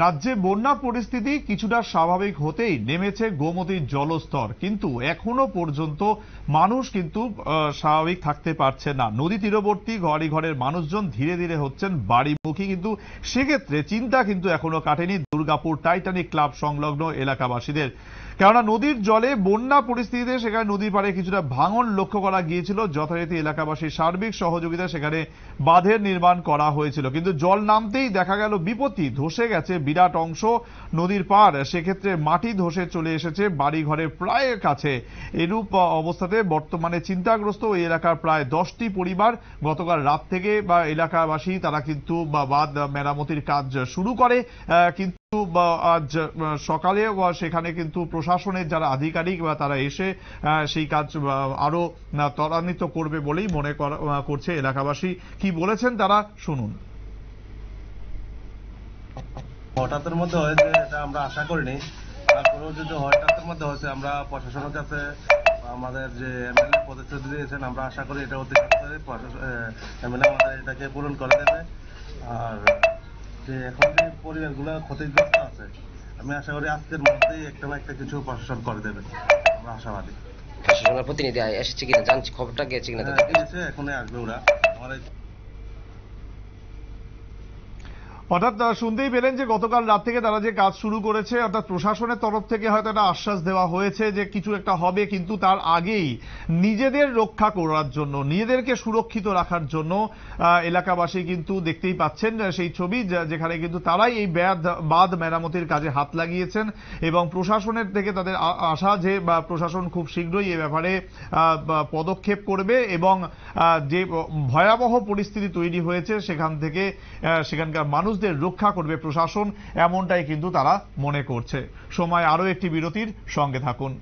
রাজ্যে বন্যা পরিস্থিতি কিছুটা স্বাভাবিক হতেই নেমেছে গোমতীর জলস্তর, কিন্তু এখনো পর্যন্ত মানুষ কিন্তু স্বাভাবিক থাকতে পারছে না। নদী তীরবর্তী ঘরে ঘরের মানুষজন ধীরে ধীরে হচ্ছেন বাড়িমুখী, কিন্তু সেক্ষেত্রে চিন্তা কিন্তু এখনো কাটেনি দুর্গাপুর টাইটানিক ক্লাব সংলগ্ন এলাকাবাসীদের। কেননা নদীর জলে বন্যা পরিস্থিতিতে সেখানে নদীর পাড়ে কিছুটা ভাঙন লক্ষ্য করা গিয়েছিল। যথারীতি এলাকাবাসীর সার্বিক সহযোগিতা সেখানে বাঁধের নির্মাণ করা হয়েছিল, কিন্তু জল নামতেই দেখা গেল বিপত্তি, ধসে গেছে বিরাট অংশ নদীর পাড়। সেক্ষেত্রে মাটি ধসে চলে এসেছে বাড়ি ঘরের প্রায় কাছে। এরূপ অবস্থাতে বর্তমানে চিন্তাগ্রস্ত ওই এলাকার প্রায় 10টি পরিবার। গতকাল রাত থেকে বা এলাকাবাসী তারা কিন্তু বাঁধ মেরামতির কাজ শুরু করে, কিন্তু আজ সকালে সেখানে কিন্তু প্রশাসনের যারা আধিকারিক বা তারা এসে সেই কাজ আরো ত্বরান্বিত করবে বলেই মনে করছে এলাকাবাসী। কি বলেছেন তারা শুনুন। হঠাৎের মধ্যে হয়েছে এটা আমরা আশা করিনি, তারপরেও যদি হঠাৎের মধ্যে হয়েছে আমরা প্রশাসনের কাছে আমাদের যে এমএলএ প্রতিশ্রুতি দিয়েছেন, আমরা আশা করি এটা অতি এমএলএ আমাদের এটাকে পূরণ করে দেবে। আর যে এখন যে পরিবারগুলো ক্ষতিগ্রস্ত আছে, আমি আশা করি আজকের মধ্যেই একটা না একটা কিছু প্রশাসন করে দেবে, আমরা আশাবাদী। প্রশাসনের প্রতিনিধি এসেছে কিনা জানছি, খবরটা গিয়েছে কিনা? এখনই আসবে ওরা। আমার অর্থাৎ শুনতেই পেলেন যে গতকাল রাত থেকে তারা যে কাজ শুরু করেছে, অর্থাৎ প্রশাসনের তরফ থেকে হয়তো একটা আশ্বাস দেওয়া হয়েছে যে কিছু একটা হবে, কিন্তু তার আগেই নিজেদের রক্ষা করার জন্য, নিজেদেরকে সুরক্ষিত রাখার জন্য এলাকাবাসী কিন্তু দেখতেই পাচ্ছেন সেই ছবি, যেখানে কিন্তু তারাই এই বাঁধ মেরামতির কাজে হাত লাগিয়েছেন। এবং প্রশাসনের থেকে তাদের আশা যে প্রশাসন খুব শীঘ্রই এ ব্যাপারে পদক্ষেপ করবে এবং যে ভয়াবহ পরিস্থিতি তৈরি হয়েছে সেখান থেকে সেখানকার মানুষ রক্ষা করবে প্রশাসন, এমনটাই কিন্তু তারা মনে করছে। সময় আরো একটি বিরতির, সঙ্গে থাকুন।